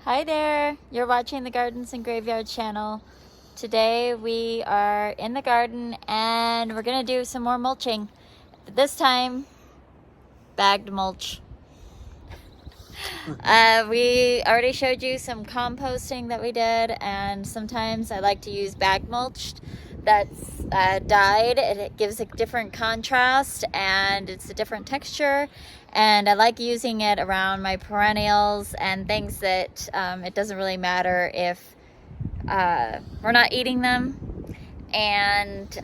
Hi there, you're watching the Gardens and Graveyard channel. Today we are in the garden and we're gonna do some more mulching. But this time, bagged mulch. We already showed you some composting that we did, and sometimes I like to use bag mulch that's dyed. It gives a different contrast and it's a different texture, and I like using it around my perennials and things that it doesn't really matter if we're not eating them. And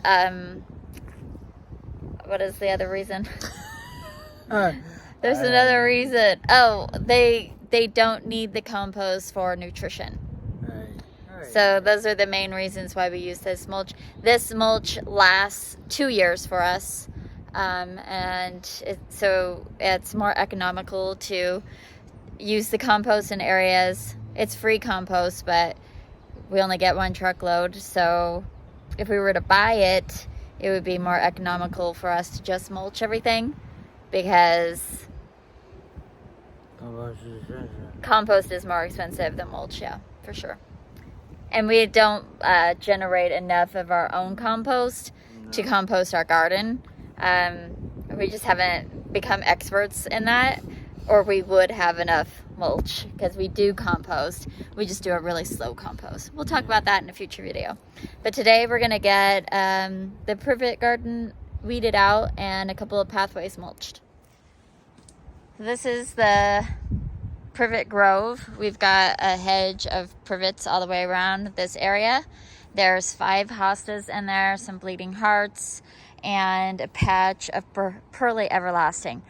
what is the other reason? There's another reason. Oh, they don't need the compost for nutrition. So those are the main reasons why we use this mulch. This mulch lasts 2 years for us, and so it's more economical to use the compost in areas. It's free compost, but we only get 1 truckload. So if we were to buy it, it would be more economical for us to just mulch everything, because compost is more expensive than mulch, yeah, for sure. And we don't generate enough of our own compost to compost our garden. We just haven't become experts in that, or we would have enough mulch, because we do compost. We just do a really slow compost. We'll talk about that in a future video. But today we're gonna get the privet garden weeded out and a couple of pathways mulched. This is the privet grove. We've got a hedge of privets all the way around this area. There's 5 hostas in there, some bleeding hearts, and a patch of pearly everlasting.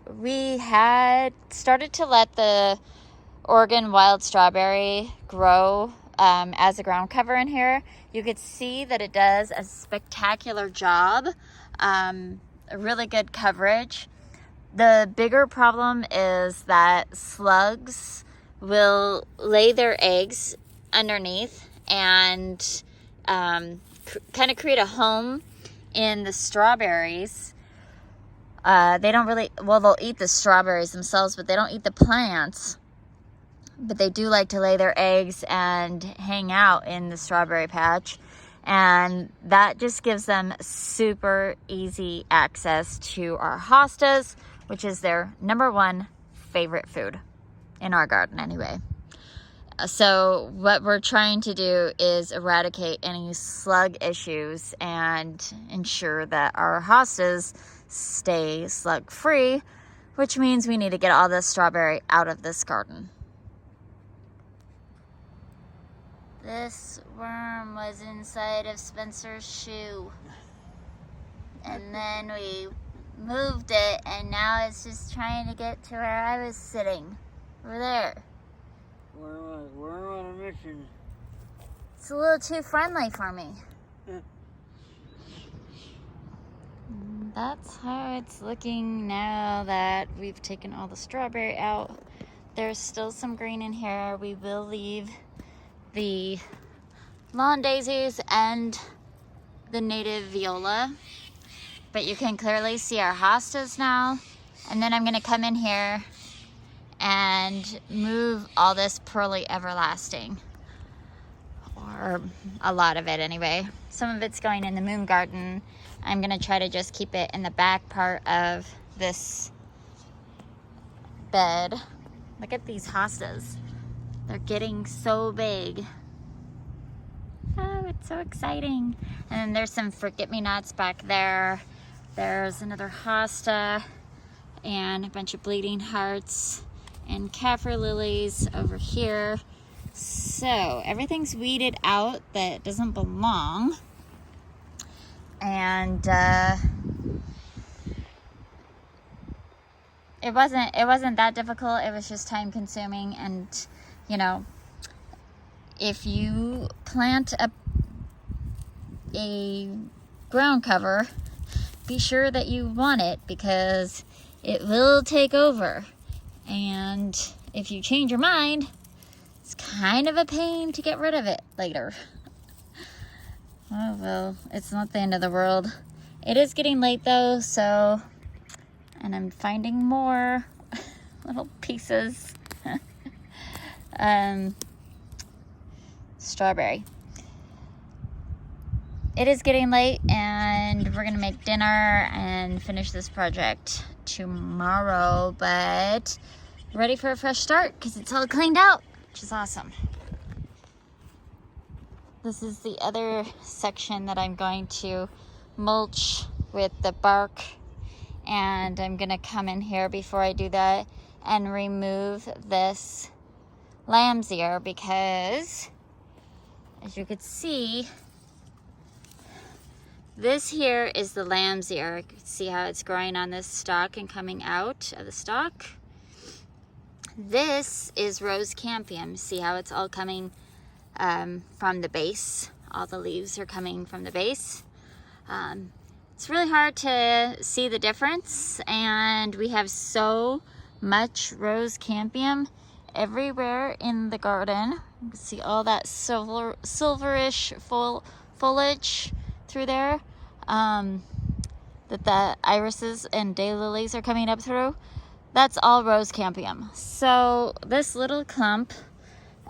We had started to let the Oregon wild strawberry grow as a ground cover in here. You could see that it does a spectacular job, a really good coverage. The bigger problem is that slugs will lay their eggs underneath and kind of create a home in the strawberries. They don't really, well, they'll eat the strawberries themselves, but they don't eat the plants. But they do like to lay their eggs and hang out in the strawberry patch. And that just gives them super easy access to our hostas, which is their #1 favorite food in our garden anyway. So what we're trying to do is eradicate any slug issues and ensure that our hostas stay slug free, which means we need to get all this strawberry out of this garden. This worm was inside of Spencer's shoe, and then we moved it, and now it's just trying to get to where I was sitting, over there. We're on a mission. It's a little too friendly for me. That's how it's looking now that we've taken all the strawberry out. There's still some green in here. We will leave the lawn daisies and the native viola, but you can clearly see our hostas now. And then I'm gonna come in here and move all this pearly everlasting, or a lot of it anyway. Some of it's going in the moon garden. I'm gonna try to just keep it in the back part of this bed. Look at these hostas. They're getting so big. Oh, it's so exciting. And then there's some forget-me-nots back there. There's another hosta and a bunch of bleeding hearts and kaffir lilies over here. So everything's weeded out that doesn't belong. And it wasn't that difficult. It was just time consuming. And you know, if you plant a ground cover, be sure that you want it, because it will take over. And if you change your mind, it's kind of a pain to get rid of it later. Oh well, it's not the end of the world. It is getting late though, so, and I'm finding more little pieces. strawberry. It is getting late and we're gonna make dinner and finish this project tomorrow, but ready for a fresh start because it's all cleaned out, which is awesome. This is the other section that I'm going to mulch with the bark, and I'm gonna come in here before I do that and remove this lamb's ear because, as you can see, this here is the lamb's ear. You can see how it's growing on this stalk and coming out of the stalk. This is rose campium. See how it's all coming from the base. All the leaves are coming from the base. It's really hard to see the difference, and we have so much rose campium everywhere in the garden. You can see all that silverish foliage through there that the irises and daylilies are coming up through. That's all rose campium. So this little clump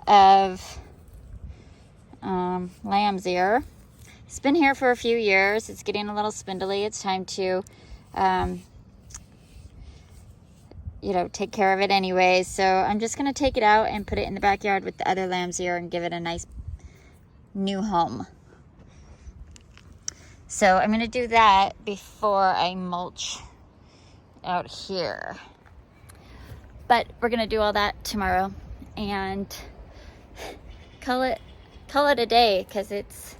of lamb's ear, it's been here for a few years. It's getting a little spindly. It's time to take care of it anyway. So I'm just gonna take it out and put it in the backyard with the other lamb's ear and give it a nice new home. So I'm gonna do that before I mulch out here. But we're gonna do all that tomorrow and call it a day because it's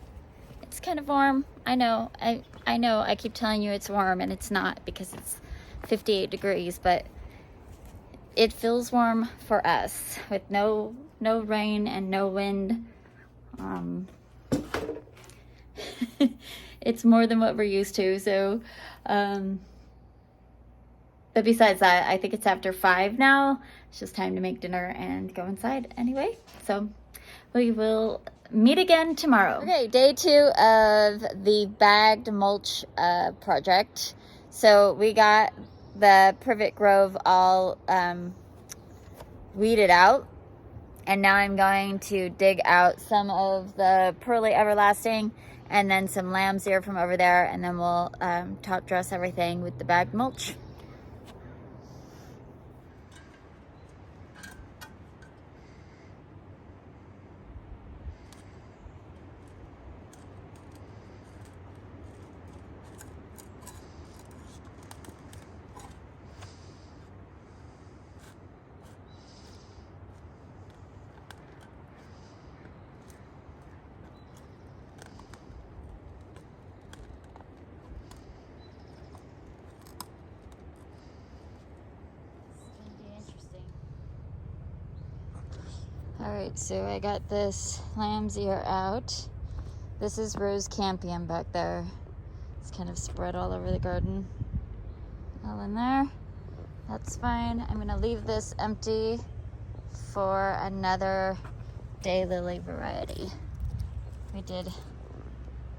kind of warm. I know I keep telling you it's warm and it's not because it's 58 degrees, but it feels warm for us with no rain and no wind. It's more than what we're used to. So but besides that, I think it's after 5 now. It's just time to make dinner and go inside anyway. So we will meet again tomorrow. Okay, day 2 of the bagged mulch project. So we got the privet grove all weeded out, and now I'm going to dig out some of the pearly everlasting and then some lamb's ear from over there, and then we'll top dress everything with the bagged mulch. Alright, so I got this lamb's ear out. This is rose campium back there. It's kind of spread all over the garden. All in there. That's fine. I'm going to leave this empty for another daylily variety. We did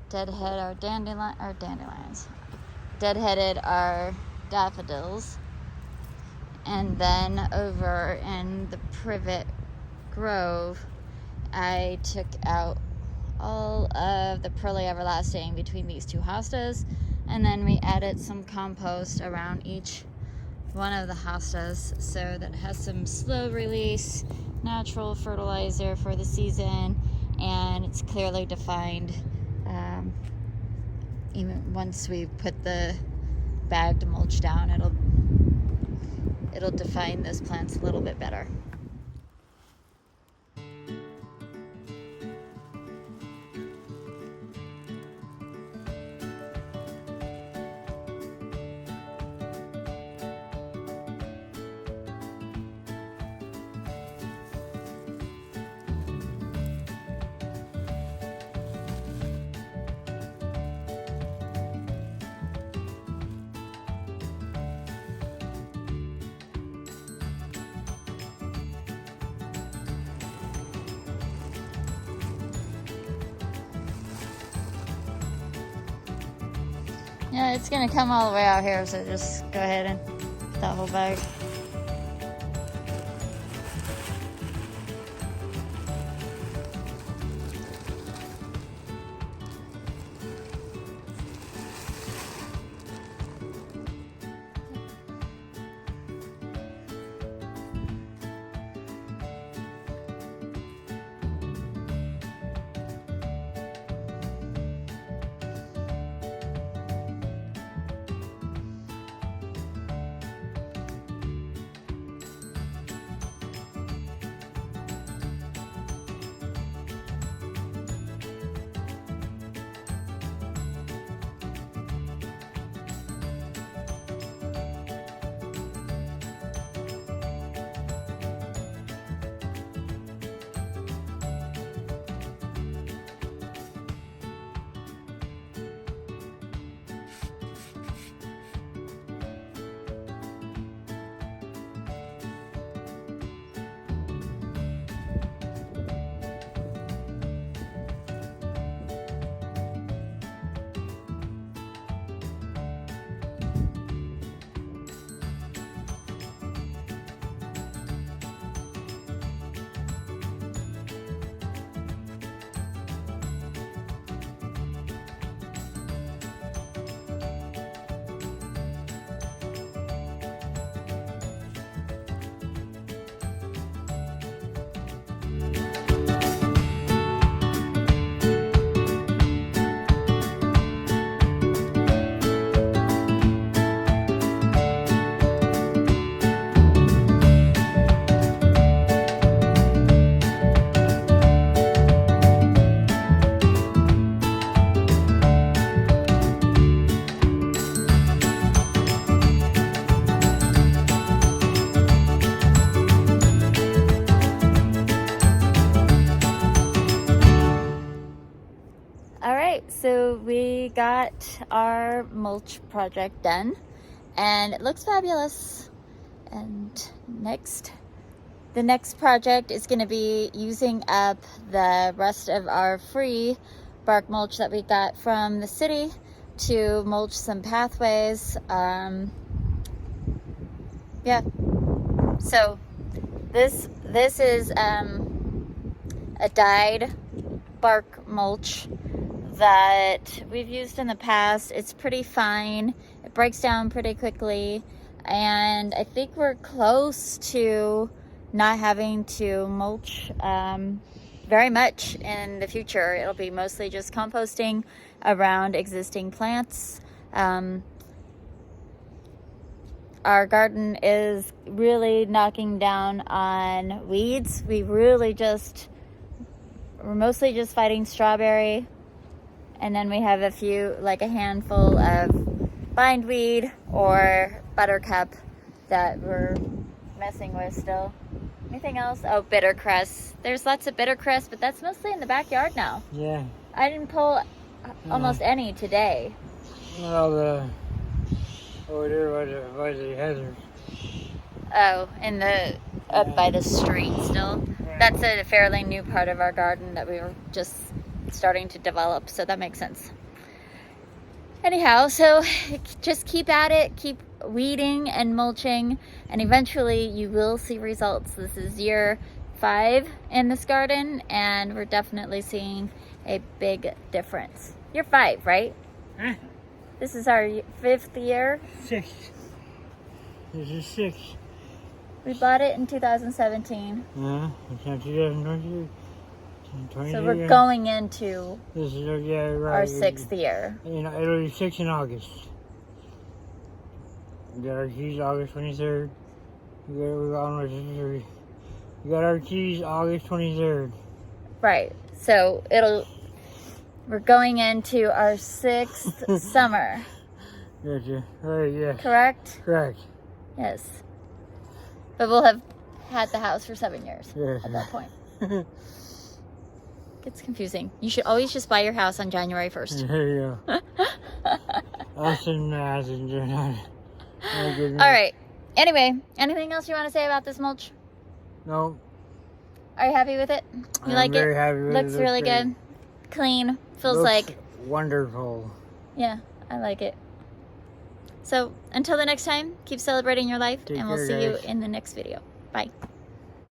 deadhead our dandelions. Deadheaded our daffodils. And then over in the privet grove, I took out all of the pearly everlasting between these 2 hostas, and then we added some compost around each one of the hostas so that it has some slow release natural fertilizer for the season, and it's clearly defined. Even once we put the bagged mulch down, it'll define those plants a little bit better. Yeah, it's gonna come all the way out here, so just go ahead and that whole bag. so we got our mulch project done and it looks fabulous. And the next project is going to be using up the rest of our free bark mulch that we got from the city to mulch some pathways. Yeah, so this is a dyed bark mulch that we've used in the past. It's pretty fine, it breaks down pretty quickly, and I think we're close to not having to mulch very much in the future. It'll be mostly just composting around existing plants. Our garden is really knocking down on weeds. We're mostly just fighting strawberry, and then we have a handful of bindweed or buttercup that we're messing with still. Anything else? Oh, bittercress. There's lots of bittercress, but that's mostly in the backyard now. Yeah. I didn't pull almost any today. Well, over there by the heather. Oh, up by the street still. That's a fairly new part of our garden that we were just starting to develop, so that makes sense. Anyhow, so just keep at it, keep weeding and mulching, and eventually you will see results. This is year 5 in this garden, and we're definitely seeing a big difference. Year 5, right? Huh? This is our 5th year. 6. This is 6. We bought it in 2017. It's not 2022. So we're going into this is right. our 6th year. It'll be 6 in August. We got our keys August 23rd. We got our keys August 23rd. Right. So we're going into our 6th summer. Gotcha. Right, yes. Correct? Correct. Yes. But we'll have had the house for 7 years Yes. at that point. Gets confusing. You should always just buy your house on January 1st. There you go. Austin, All All right. Anyway, anything else you want to say about this mulch? No. Are you happy with it? You like very it? happy with it. Looks really great. good. Clean. Feels Looks like... wonderful. Yeah, I like it. So, until the next time, keep celebrating your life, Take and we'll care, see you guys. in the next video. Bye.